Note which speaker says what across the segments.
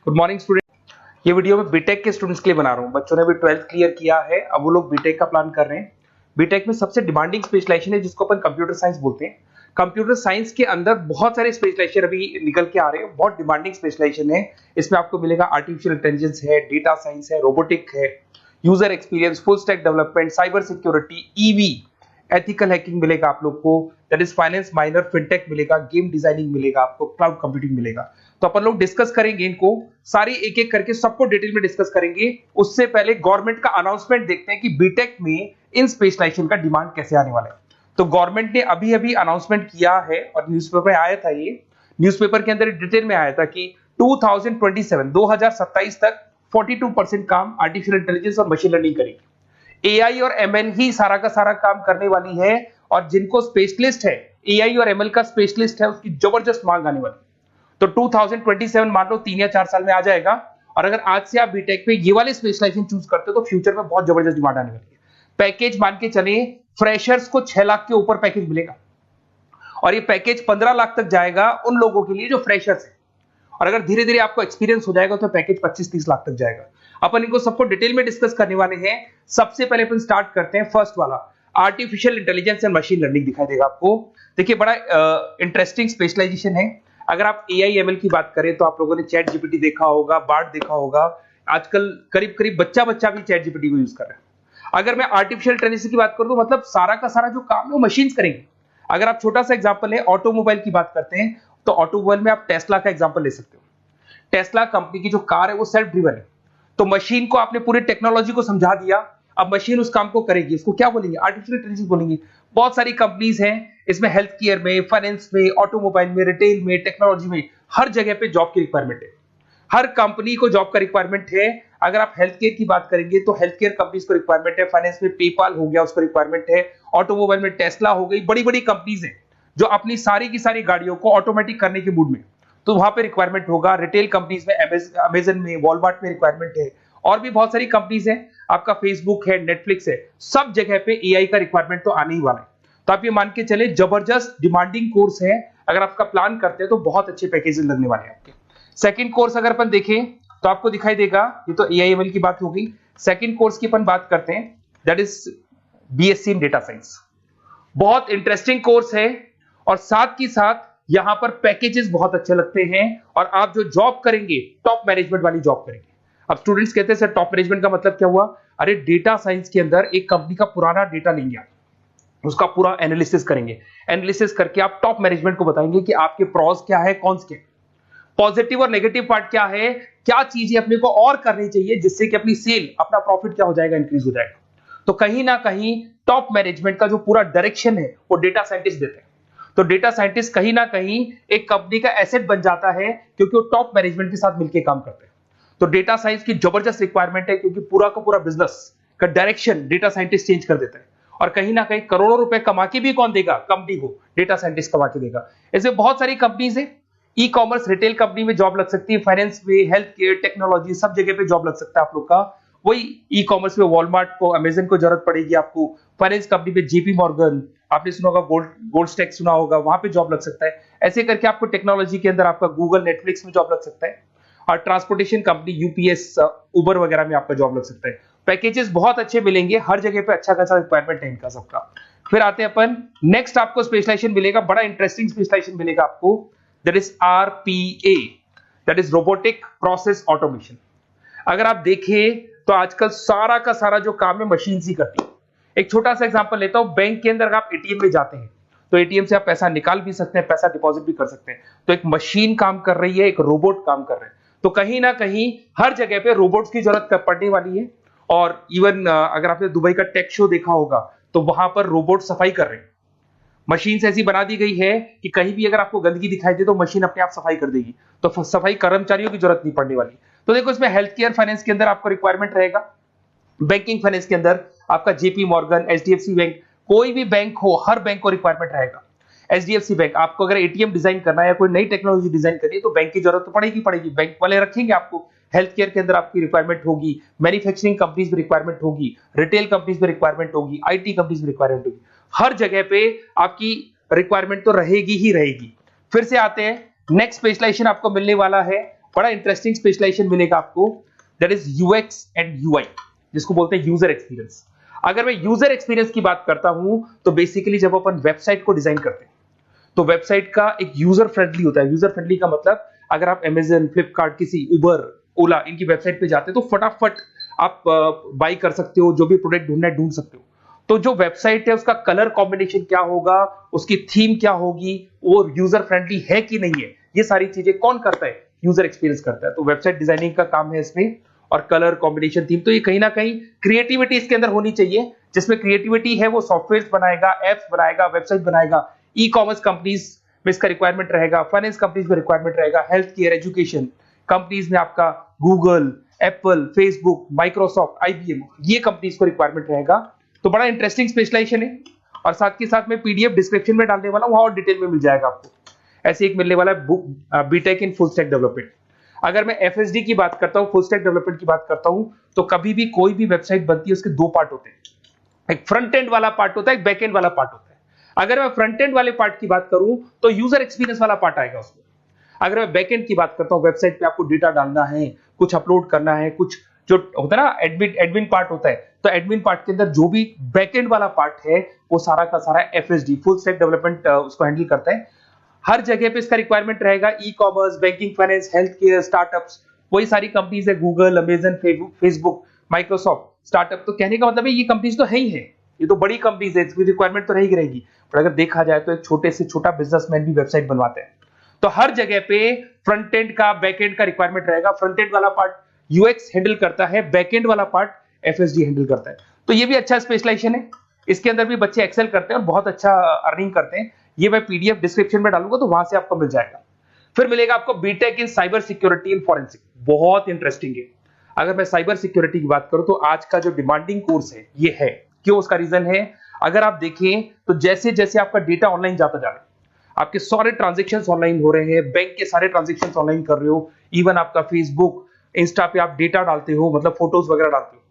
Speaker 1: Good morning student. ये video मैं BTech के स्टूडेंट्स के लिए बना रहा हूँ। बच्चों ने भी 12th क्लियर किया है, अब वो लोग बीटेक का प्लान कर रहे हैं। बीटेक में सबसे डिमांडिंग स्पेशलाइजेशन है जिसको अपन कंप्यूटर साइंस बोलते हैं। कंप्यूटर साइंस के अंदर बहुत सारे स्पेशलाइजेशन अभी निकल के आ रहे हैं, बहुत डिमांडिंग स्पेशलाइजेशन है। इसमें आपको मिलेगा आर्टिफिशियल इंटेलिजेंस है, डेटा साइंस है, रोबोटिक है, user experience, full stack development, cyber security, EV, ethical hacking मिलेगा आप लोग को, that is finance minor, fintech मिलेगा, गेम डिजाइनिंग मिलेगा, आपको क्लाउड कंप्यूटिंग मिलेगा। तो अपन लोग डिस्कस करेंगे इनको सारी एक एक करके, सबको डिटेल में डिस्कस करेंगे। उससे पहले गवर्नमेंट का अनाउंसमेंट देखते हैं कि बीटेक में इन स्पेशलाइजेशन का डिमांड कैसे आने वाला है। तो गवर्नमेंट ने अभी अभी अनाउंसमेंट किया है और न्यूज़पेपर में आया था, ये न्यूज़पेपर के अंदर डिटेल में आया था कि 2027 तक 42% काम आर्टिफिशियल इंटेलिजेंस और मशीन लर्निंग करेगी। एआई और एमएल ही सारा का सारा काम करने वाली है, और जिनको स्पेशलिस्ट है, एआई और एमएल का स्पेशलिस्ट है, उसकी जबरदस्त मांग आने वाली है। तो 2027 मान लो 3 या 4 साल में आ जाएगा। और अगर आज से आप बीटेक पे ये वाले स्पेशलाइजेशन चूज करते हो तो फ्यूचर में बहुत जबरदस्त डिमांड आने वाली है। पैकेज मान के चले, फ्रेशर्स को 6 लाख के ऊपर पैकेज मिलेगा, और ये पैकेज 15 लाख तक जाएगा उन लोगों के लिए जो फ्रेशर्स है। और अगर धीरे धीरे आपको एक्सपीरियंस हो जाएगा तो पैकेज 25-30 लाख तक जाएगा। अपन इनको सबको डिटेल में डिस्कस करने वाले हैं। सबसे पहले अपन स्टार्ट करते हैं फर्स्ट वाला, artificial intelligence and machine learning दिखाई देगा आपको। देखिए बड़ा इंटरेस्टिंग स्पेशलाइजेशन है। अगर आप एआई एमएल की बात करें तो आप लोगों ने चैट जीपीटी देखा होगा, बार्ड देखा होगा। आजकल करीब करीब बच्चा भी चैट जीपीटी को यूज कर रहा है। अगर मैं आर्टिफिशियल इंटेलिजेंस की बात करूं तो मतलब सारा का सारा जो काम है वो मशीन्स करेंगे। अगर आप छोटा सा एग्जांपल है, ऑटोमोबाइल की बात करते हैं तो ऑटोमोबाइल में आप टेस्ला का एग्जांपल ले सकते हो। टेस्ला कंपनी की जो कार है वो सेल्फ ड्रिवन है। तो मशीन को आपने पूरी टेक्नोलॉजी को समझा दिया, अब मशीन उस काम को करेगी। इसको क्या बोलेंगे? आर्टिफिशियल इंटेलिजेंस बोलेंगे। बहुत सारी कंपनीज हैं इसमें, हेल्थ केयर में, फाइनेंस में, ऑटोमोबाइल में, रिटेल में, टेक्नोलॉजी में, हर जगह पे जॉब की रिक्वायरमेंट है। हर कंपनी को जॉब का रिक्वायरमेंट है। अगर आप हेल्थ केयर की बात करेंगे तो हेल्थ केयर कंपनीज को रिक्वायरमेंट है, फाइनेंस में पेपाल हो गया उसको रिक्वायरमेंट है, ऑटोमोबाइल में टेस्ला हो गई, बड़ी बड़ी कंपनीज हैं जो अपनी सारी की सारी गाड़ियों को ऑटोमेटिक करने के मूड में, तो वहां पे रिक्वायरमेंट होगा। रिटेल कंपनीज में अमेजन में, वॉलमार्ट में रिक्वायरमेंट है, और भी बहुत सारी कंपनीज हैं, आपका फेसबुक है, नेटफ्लिक्स है, सब जगह पे एआई का रिक्वायरमेंट तो आने ही वाला है। तो आप ये मान के चले जबरदस्त डिमांडिंग कोर्स है। अगर आपका प्लान करते हैं तो बहुत अच्छे पैकेजेस लगने वाले हैं आपके। सेकंड कोर्स अगर अपन देखें तो आपको दिखाई देगा, ये तो एआई एमएल की बात हो गई। सेकंड कोर्स की अपन बात करते हैं, that is BSc in data science. बहुत इंटरेस्टिंग कोर्स है, और साथ ही साथ यहां पर पैकेजेस बहुत अच्छे लगते हैं, और आप जो जॉब करेंगे टॉप मैनेजमेंट वाली जॉब करेंगे। अब स्टूडेंट्स कहते हैं सर टॉप मैनेजमेंट का मतलब क्या हुआ? अरे डेटा साइंस के अंदर एक कंपनी का पुराना डेटा लेंगे आप, उसका पूरा एनालिसिस करेंगे, एनालिसिस करके आप टॉप मैनेजमेंट को बताएंगे कि आपके प्रॉस क्या है, कॉन्स क्या है, पॉजिटिव और नेगेटिव पार्ट क्या है, क्या चीजें अपने को और करनी चाहिए जिससे कि अपनी सेल, अपना प्रॉफिट क्या हो जाएगा, इंक्रीज हो जाएगा। तो कहीं ना कहीं टॉप मैनेजमेंट का जो पूरा डायरेक्शन है वो डेटा साइंटिस्ट देते हैं। तो डेटा साइंटिस्ट कहीं ना कहीं एक कंपनी का एसेट बन जाता है, क्योंकि वो टॉप मैनेजमेंट के साथ मिलकर काम करते हैं। तो डेटा साइंस की जबरदस्त रिक्वायरमेंट है, क्योंकि पूरा का पूरा बिजनेस का डायरेक्शन डेटा साइंटिस्ट चेंज कर देता है। और कहीं ना कहीं करोड़ों रुपए कमा के भी कौन देगा? कंपनी को डेटा साइंटिस्ट कमा के देगा। ऐसे बहुत सारी कंपनीज है, ई कॉमर्स, रिटेल कंपनी में जॉब लग सकती है, फाइनेंस में, हेल्थ केयर, टेक्नोलॉजी, सब जगह पे जॉब लग सकता है आप लोग का। वही ई कॉमर्स में वॉलमार्ट को, अमेजन को जरूरत पड़ेगी आपको। फाइनेंस कंपनी में जेपी मॉर्गन, आपने सुना होगा, गोल्ड स्टैक सुना होगा, वहां पे जॉब लग सकता है। ऐसे करके आपको टेक्नोलॉजी के अंदर आपका गूगल, नेटफ्लिक्स में जॉब लग सकता है। और ट्रांसपोर्टेशन कंपनी, यूपीएस, उबर वगैरह में आपका जॉब लग सकता है। पैकेजेस बहुत अच्छे मिलेंगे, हर जगह पे अच्छा खासा रिक्वायरमेंट है इनका सबका। फिर आते हैं अपन नेक्स्ट, आपको स्पेशलाइजेशन मिलेगा, बड़ा इंटरेस्टिंग स्पेशलाइजेशन मिलेगा आपको, that is RPA, that is robotic process automation. अगर आप देखें तो आजकल सारा का सारा जो काम है मशीन ही करती है। एक छोटा सा एग्जांपल लेता हूं, बैंक के अंदर अगर आप एटीएम में जाते हैं तो एटीएम से आप पैसा निकाल भी सकते हैं, पैसा डिपॉजिट भी कर सकते हैं। तो एक मशीन काम कर रही है, एक रोबोट काम कर रहे हैं। तो कहीं ना कहीं हर जगह पे रोबोट्स की जरूरत पड़ने वाली है। और इवन अगर आपने दुबई का टेक शो देखा होगा तो वहां पर रोबोट सफाई कर रहे हैं। मशीन ऐसी बना दी गई है कि कहीं भी अगर आपको गंदगी दिखाई दे तो मशीन अपने आप सफाई कर देगी। तो सफाई कर्मचारियों की जरूरत नहीं पड़ने वाली। तो देखो इसमें हेल्थ केयर, फाइनेंस के अंदर आपको रिक्वायरमेंट रहेगा। बैंकिंग फाइनेंस के अंदर आपका जेपी मॉर्गन, एचडीएफसी बैंक, कोई भी बैंक हो, हर बैंक को रिक्वायरमेंट रहेगा। एचडीएफसी बैंक, आपको अगर एटीएम डिजाइन करना है या कोई नई टेक्नोलॉजी डिजाइन करनी है तो बैंक की जरूरत तो पड़ेगी, बैंक वाले रखेंगे आपको। हेल्थ केयर के अंदर आपकी रिक्वायरमेंट होगी, मैन्युफैक्चरिंग कंपनीज में रिक्वायरमेंट होगी, रिटेल कंपनीज में रिक्वायरमेंट होगी, आईटी कंपनीज में रिक्वायरमेंट होगी। हर जगह पे आपकी रिक्वायरमेंट तो रहेगी ही रहेगी। फिर से आते हैं, नेक्स्ट स्पेशलाइजेशन आपको मिलने वाला है बड़ा इंटरेस्टिंग स्पेशलाइजेशन मिलेगा आपको, that is UX and UI, जिसको बोलते हैं यूजर एक्सपीरियंस। अगर मैं यूजर एक्सपीरियंस की बात करता हूं तो बेसिकली जब अपन वेबसाइट को डिजाइन करते हैं तो वेबसाइट का एक यूजर फ्रेंडली होता है। यूजर फ्रेंडली का मतलब अगर आप अमेजन, फ्लिपकार्ट, किसी उबर, ओला इनकी वेबसाइट पे जाते हैं तो फटाफट आप बाई कर सकते हो, जो भी प्रोडक्ट ढूंढना है ढूंढ सकते हो। तो जो वेबसाइट है उसका कलर कॉम्बिनेशन क्या होगा, उसकी थीम क्या होगी, वो यूजर फ्रेंडली है कि नहीं है, ये सारी चीजें कौन करता है, यूजर एक्सपीरियंस करता है। तो वेबसाइट डिजाइनिंग का काम है इसमें, और कलर कॉम्बिनेशन, थीम, तो ये कहीं ना कहीं क्रिएटिविटी इसके अंदर होनी चाहिए। जिसमें क्रिएटिविटी है वो सॉफ्टवेयर बनाएगा, एप्स बनाएगा, वेबसाइट बनाएगा। ई कॉमर्स कंपनीज में इसका रिक्वायरमेंट रहेगा, फाइनेंस कंपनीज में रिक्वायरमेंट रहेगा, हेल्थ केयर, एजुकेशन कंपनीज में आपका Google, Apple, Facebook, Microsoft, IBM, ये कंपनीज को रिक्वायरमेंट रहेगा। तो बड़ा इंटरेस्टिंग स्पेशलाइजेशन है, और साथ के साथ में पीडीएफ डिस्क्रिप्शन में डालने वाला हूं, वहां और डिटेल में मिल जाएगा आपको। ऐसे एक मिलने वाला है B Tech in full stack development. अगर मैं एफएसडी की बात करता हूं, फुल स्टैक डेवलपमेंट की बात करता हूं, तो कभी भी कोई भी वेबसाइट बनती है उसके दो पार्ट होते हैं, एक फ्रंट एंड वाला पार्ट होता है, एक बैक एंड वाला पार्ट होता है। अगर मैं फ्रंट एंड वाले पार्ट की बात करूं तो यूजर एक्सपीरियंस वाला पार्ट आएगा उसमें। अगर मैं बैक एंड की बात करता हूं, वेबसाइट पे आपको डेटा डालना है, कुछ अपलोड करना है, कुछ जो होता है ना एडमिन पार्ट होता है, तो एडमिन पार्ट के अंदर जो भी बैक एंड वाला पार्ट है वो सारा का सारा एफएसडी, फुल स्टैक डेवलपमेंट, उसको हैंडल करता है। हर जगह पे इसका रिक्वायरमेंट रहेगा। E commerce, banking, finance, health care, startups, वही सारी कंपनीज है, Google, Amazon, Facebook, Microsoft, startup. तो कहने का मतलब है ये कंपनीज तो है ही है, ये तो बड़ी कंपनीज है, इसकी रिक्वायरमेंट तो रहेगी। पर अगर देखा जाए तो एक छोटे से छोटा बिजनेसमैन भी वेबसाइट बनवाते हैं। तो हर जगह पे फ्रंट एंड का, बैक एंड का रिक्वायरमेंट रहेगा। फ्रंट एंड वाला पार्ट यूएक्स हैंडल करता है, बैक एंड वाला पार्ट एफएसडी हैंडल करता है। तो ये भी अच्छा स्पेशलाइजेशन है, इसके अंदर भी बच्चे एक्सेल करते हैं और बहुत अच्छा अर्निंग करते हैं। ये मैं पीडीएफ डिस्क्रिप्शन में डालूंगा तो वहां से आपको मिल जाएगा। फिर मिलेगा आपको B Tech in cyber security and forensic, बहुत इंटरेस्टिंग है। अगर मैं साइबर सिक्योरिटी की बात करूं तो आज का जो डिमांडिंग कोर्स है ये है। क्यों? उसका रीजन है, अगर आप देखें तो जैसे जैसे आपका डेटा ऑनलाइन जाता जा रहा है, आपके सारे ट्रांजेक्शन्स ऑनलाइन हो रहे हैं, बैंक के सारे ट्रांजेक्शन्स ऑनलाइन कर रहे हो, इवन आपका फेसबुक, इंस्टा पे आप डेटा डालते हो, मतलब फोटोज वगैरह डालते हो।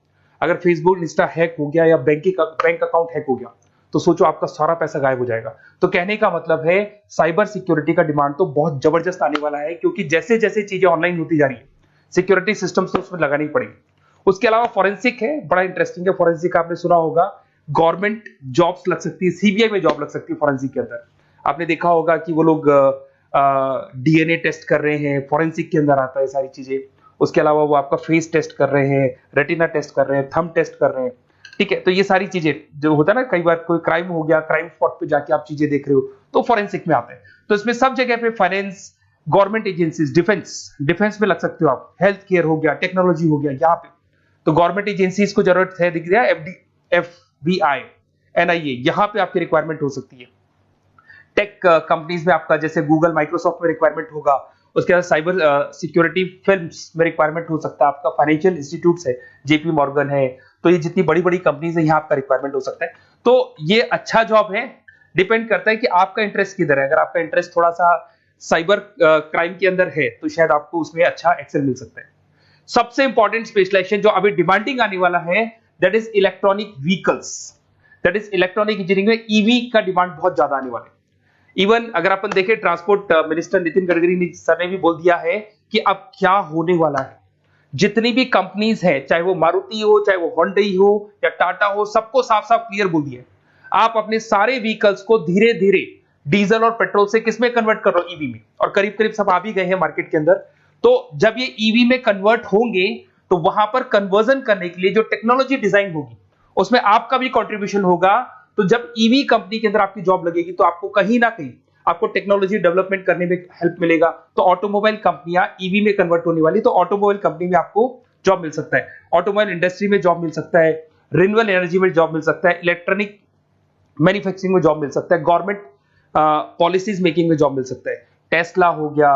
Speaker 1: अगर फेसबुक, इंस्टा हैक हो गया या बैंक अकाउंट हैक हो गया तो सोचो आपका सारा पैसा गायब हो जाएगा। तो कहने का मतलब है साइबर सिक्योरिटी का डिमांड तो बहुत जबरदस्त आने वाला है, क्योंकि जैसे जैसे चीजें ऑनलाइन होती जा रही है सिक्योरिटी सिस्टम्स तो उसमें लगानी पड़ेगी। उसके अलावा फॉरेंसिक है, बड़ा इंटरेस्टिंग है। फॉरेंसिक आपने सुना होगा, गवर्नमेंट जॉब्स लग सकती है, सीबीआई में जॉब लग सकती है फॉरेंसिक के अंदर। आपने देखा होगा कि वो लोग डीएनए टेस्ट कर रहे हैं, फॉरेंसिक के अंदर आता है सारी चीजें। उसके अलावा वो आपका फेस टेस्ट कर रहे हैं, रेटिना टेस्ट कर रहे हैं, थंब टेस्ट कर रहे हैं, ठीक है। तो ये सारी चीजें जो होता है ना, कई बार कोई क्राइम हो गया, क्राइम स्पॉट पे जाके आप चीजें देख रहे हो तो फॉरेंसिक में आता है। तो इसमें सब जगह पे फाइनेंस, गवर्नमेंट एजेंसीज, डिफेंस में लग सकते हो आप, हेल्थ केयर हो गया, टेक्नोलॉजी हो गया, यहाँ पे तो गवर्नमेंट एजेंसीज को जरूरत है, दिख गया एफबीआई, एनआईए, यहाँ पे आपकी रिक्वायरमेंट हो सकती है। टेक कंपनीज में आपका जैसे गूगल, माइक्रोसॉफ्ट में रिक्वायरमेंट होगा। उसके बाद साइबर सिक्योरिटी फिल्म्स में रिक्वायरमेंट हो सकता है आपका, फाइनेंशियल इंस्टीट्यूट्स है, जेपी मॉर्गन है, तो ये जितनी बड़ी बड़ी कंपनीज है यहाँ आपका रिक्वायरमेंट हो सकता है। तो ये अच्छा जॉब है, डिपेंड करता है कि आपका इंटरेस्ट किधर है। अगर आपका इंटरेस्ट थोड़ा सा साइबर क्राइम के अंदर है तो शायद आपको उसमें अच्छा एक्सेल मिल सकता है। सबसे इंपॉर्टेंट स्पेशलाइजेशन जो अभी डिमांडिंग आने वाला है, that is electronic vehicles, that is electronic engineering में ईवी का डिमांड बहुत ज्यादा आने वाला है। इवन अगर अपन देखें, transport minister Nitin Gadkari sir ने भी बोल दिया है कि अब क्या होने वाला है, जितनी भी कंपनीज है, चाहे वो मारुति हो, चाहे वो होंडई हो या टाटा हो, सबको साफ साफ क्लियर बोल दिया, आप अपने सारे व्हीकल्स को धीरे धीरे डीजल और पेट्रोल से किसमें कन्वर्ट कर रहे हो, ईवी में। और करीब करीब सब आ भी गए हैं मार्केट के अंदर। तो जब ये ईवी में कन्वर्ट होंगे तो वहां पर कन्वर्जन करने के लिए जो टेक्नोलॉजी डिजाइन होगी उसमें आपका भी कॉन्ट्रीब्यूशन होगा। तो जब ईवी कंपनी के अंदर आपकी जॉब लगेगी तो आपको कहीं ना कहीं आपको टेक्नोलॉजी डेवलपमेंट करने में हेल्प मिलेगा। तो ऑटोमोबाइल कंपनियां ईवी में कन्वर्ट होने वाली, तो ऑटोमोबाइल कंपनी में आपको जॉब मिल सकता है, ऑटोमोबाइल इंडस्ट्री में जॉब मिल सकता है, रिन्यूएबल एनर्जी में जॉब मिल सकता है, इलेक्ट्रॉनिक मैन्युफैक्चरिंग में जॉब मिल सकता है, गवर्नमेंट पॉलिसीज मेकिंग में जॉब मिल सकता है। टेस्ला हो गया,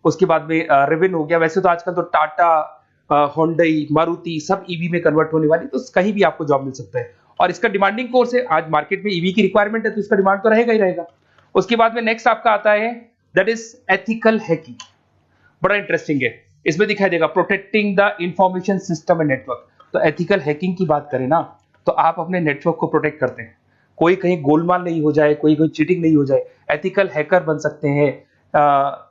Speaker 1: उसके बाद में रिविन हो गया। वैसे तो आजकल तो टाटा, होंडई, मारुति सब ईवी में कन्वर्ट होने वाली, तो कहीं भी आपको जॉब मिल सकता है। और इसका डिमांडिंग कोर्स है, आज मार्केट में ईवी की रिक्वायरमेंट है तो इसका डिमांड तो रहेगा ही रहेगा। उसके बाद में नेक्स्ट आपका आता है दैट इज एथिकल हैकिंग, बड़ा इंटरेस्टिंग है। इसमें दिखाई देगा protecting the information system and network. तो एथिकल हैकिंग की बात करें ना, तो आप अपने नेटवर्क को प्रोटेक्ट करते हैं, कोई कहीं गोलमाल नहीं हो जाए, कोई चीटिंग नहीं हो जाए। एथिकल हैकर बन सकते हैं,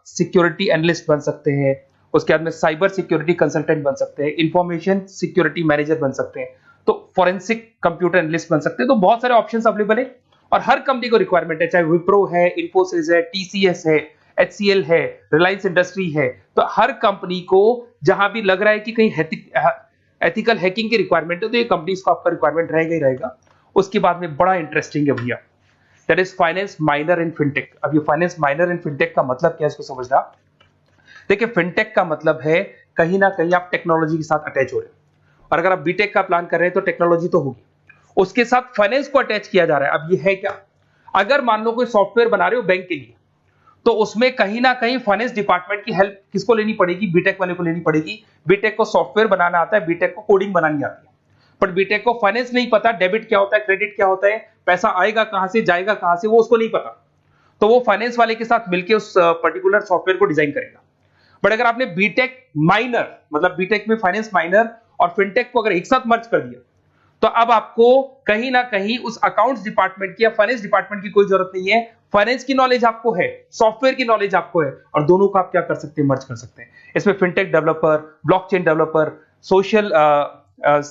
Speaker 1: सिक्योरिटी एनालिस्ट बन सकते हैं, उसके बाद में साइबर सिक्योरिटी कंसल्टेंट बन सकते हैं, इंफॉर्मेशन सिक्योरिटी मैनेजर बन सकते हैं, तो फॉरेंसिक कंप्यूटर एनालिस्ट बन सकते हैं। तो बहुत सारे ऑप्शंस अवेलेबल है और हर कंपनी को रिक्वायरमेंट है, चाहे विप्रो है, इन्फोसिस है, टीसीएस है, एचसीएल है, रिलायंस इंडस्ट्री है। तो हर कंपनी को जहां भी लग रहा है कि कहीं एथिकल हैकिंग की रिक्वायरमेंट है तो ये कंपनीज को आपका रिक्वायरमेंट रहेगा ही रहेगा। उसके बाद में बड़ा इंटरेस्टिंग है भैया, that is finance minor in fintech. अब ये फाइनेंस माइनर इन फिनटेक का मतलब क्या है इसको समझना। देखिए फिनटेक का मतलब है कहीं ना कहीं आप टेक्नोलॉजी के साथ अटैच हो रहे हैं, और अगर आप बीटेक का प्लान कर रहे हैं तो टेक्नोलॉजी तो होगी, उसके साथ फाइनेंस को अटैच किया जा रहा है। अब ये है क्या, अगर मान लो कोई सॉफ्टवेयर बना रहे हो बैंक के लिए, तो उसमें कहीं ना कहीं फाइनेंस डिपार्टमेंट की हेल्प किसको लेनी पड़ेगी, बीटेक वाले को लेनी पड़ेगी। बीटेक को सॉफ्टवेयर बनाना आता है, बीटेक को कोडिंग बनानी आती है, पर बीटेक को फाइनेंस नहीं पता, डेबिट क्या होता है, क्रेडिट क्या होता है, पैसा आएगा कहां से जाएगा कहां से, वो उसको नहीं पता। तो वो फाइनेंस वाले के साथ मिलकर उस पर्टिकुलर सॉफ्टवेयर को डिजाइन करेगा। बट अगर आपने बीटेक माइनर मतलब बीटेक में फाइनेंस माइनर और फिनटेक को अगर एक साथ मर्ज कर दिया, तो अब आपको कहीं ना कहीं उस अकाउंट्स डिपार्टमेंट की या फाइनेंस डिपार्टमेंट की कोई जरूरत नहीं है। फाइनेंस की नॉलेज आपको है, सॉफ्टवेयर की नॉलेज आपको है, और दोनों को आप क्या कर सकते हैं, मर्ज कर सकते हैं। इसमें fintech developer, blockchain developer, social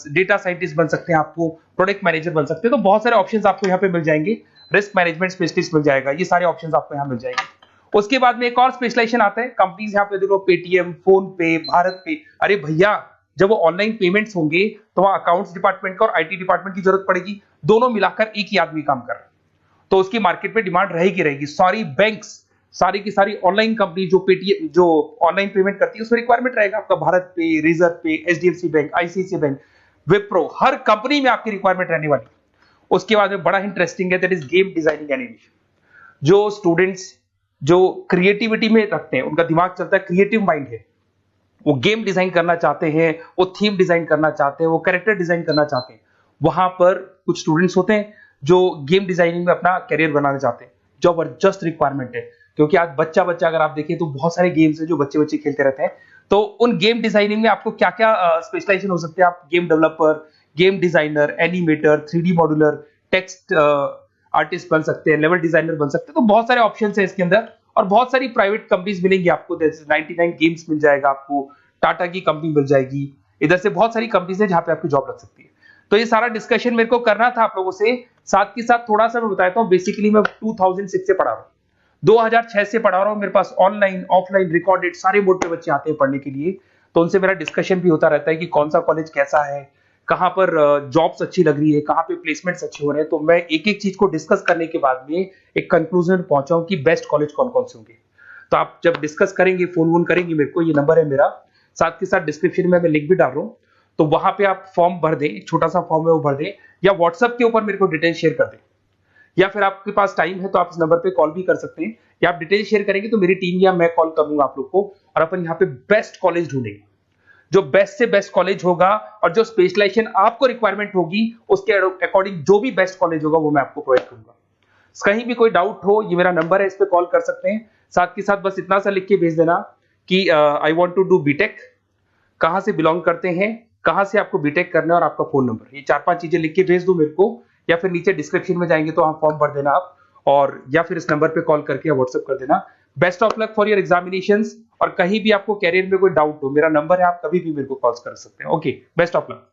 Speaker 1: data scientist बन सकते हैं, आपको प्रोडक्ट मैनेजर बन सकते हैं। तो बहुत सारे ऑप्शंस आपको यहाँ पे मिल जाएंगे, रिस्क मैनेजमेंट स्पेशलिस्ट मिल जाएगा, ये सारे ऑप्शंस आपको यहाँ मिल जाएंगे। उसके बाद में एक और स्पेशलाइजेशन आता है, कंपनीज यहाँ पे देखो पेटीएम, फोन पे, भारत पे। अरे भैया जब वो ऑनलाइन पेमेंट्स होंगे तो वहां अकाउंट्स डिपार्टमेंट का और आईटी डिपार्टमेंट की जरूरत पड़ेगी, दोनों मिलाकर एक ही आदमी काम कर रहा है, तो उसकी मार्केट में डिमांड रहेगी रहेगी। सारी बैंक्स, सारी की सारी ऑनलाइन कंपनी जो पेटीएम जो ऑनलाइन पेमेंट करती है उसमें रिक्वायरमेंट रहेगा आपका, भारत पे, Razorpay, HDFC bank, ICICI bank, Wipro, हर कंपनी में आपकी रिक्वायरमेंट रहने वाली। उसके बाद में बड़ा इंटरेस्टिंग है, that is game designing animation. जो स्टूडेंट्स जो क्रिएटिविटी में रखते हैं, उनका दिमाग चलता है, क्रिएटिव माइंड है, वो गेम डिजाइन करना चाहते हैं, वो थीम डिजाइन करना चाहते हैं, वो कैरेक्टर डिजाइन करना चाहते हैं, वहां पर कुछ स्टूडेंट्स होते हैं जो गेम डिजाइनिंग में अपना करियर बनाना चाहते हैं। जबरदस्त रिक्वायरमेंट है, क्योंकि आज बच्चा बच्चा अगर आप देखें तो बहुत सारे गेम्स हैं जो बच्चे बच्चे खेलते रहते हैं। तो उन गेम डिजाइनिंग में आपको क्या क्या स्पेशलाइजेशन हो सकते हैं, आप game developer, game designer, animator, 3D modular, text artist बन सकते हैं, लेवल डिजाइनर बन सकते हैं। तो बहुत सारे ऑप्शंस हैं इसके अंदर, और बहुत सारी प्राइवेट कंपनीज मिलेंगी आपको, जैसे 99 गेम्स मिल जाएगा आपको, टाटा की कंपनी मिल जाएगी, इधर से बहुत सारी कंपनीज है जहां पे आपकी जॉब लग सकती है। तो ये सारा डिस्कशन मेरे को करना था आप लोगों से, साथ के साथ थोड़ा सा मैं बताता हूँ। बेसिकली मैं 2006 से पढ़ा रहा हूँ, 2006 से पढ़ा रहा हूँ। मेरे पास ऑनलाइन ऑफलाइन रिकॉर्डेड सारे बोर्ड पे बच्चे आते हैं पढ़ने के लिए, तो उनसे मेरा डिस्कशन भी होता रहता है कि कौन सा कॉलेज कैसा है, कहाँ पर जॉब्स अच्छी लग रही है, कहाँ पे प्लेसमेंट्स अच्छे हो रहे हैं। तो मैं एक एक चीज को डिस्कस करने के बाद में एक कंक्लूजन में पहुंचा हूं कि बेस्ट कॉलेज कौन कौन से होंगे। तो आप जब डिस्कस करेंगे, फोन वोन करेंगे मेरे को, ये नंबर है मेरा, साथ के साथ डिस्क्रिप्शन में मैं लिंक भी डाल रहा हूँ, तो वहां पे आप फॉर्म भर दें, छोटा सा फॉर्म है वो भर दें, या व्हाट्सएप के ऊपर मेरे को डिटेल शेयर कर दें, या फिर आपके पास टाइम है तो आप इस नंबर पे कॉल भी कर सकते हैं, या आप डिटेल शेयर करेंगे तो मेरी टीम या मैं कॉल करूंगा आप लोग को, और अपन यहाँ पे बेस्ट कॉलेज ढूंढेंगे। जो बेस्ट से बेस्ट कॉलेज होगा और जो स्पेशलाइजेशन आपको रिक्वायरमेंट होगी उसके अकॉर्डिंग जो भी बेस्ट कॉलेज होगा वो मैं आपको प्रोवाइड करूंगा। कहीं भी कोई डाउट हो, ये मेरा नंबर है, इस पे कॉल कर सकते हैं। साथ के साथ बस इतना सा लिख के भेज देना कि I want to do B Tech, कहां से बिलोंग करते हैं, कहां से आपको बीटेक करना है, और आपका फोन नंबर, ये 4-5 चीजें लिख के भेज दो मेरे को, या फिर नीचे डिस्क्रिप्शन में जाएंगे तो आप फॉर्म भर देना आप, और या फिर इस नंबर पे कॉल करके या व्हाट्सएप कर देना। Best of luck for your examinations, और कहीं भी आपको कैरियर में कोई डाउट हो, मेरा नंबर है, आप कभी भी मेरे को कॉल कर सकते हैं। Okay, best of luck.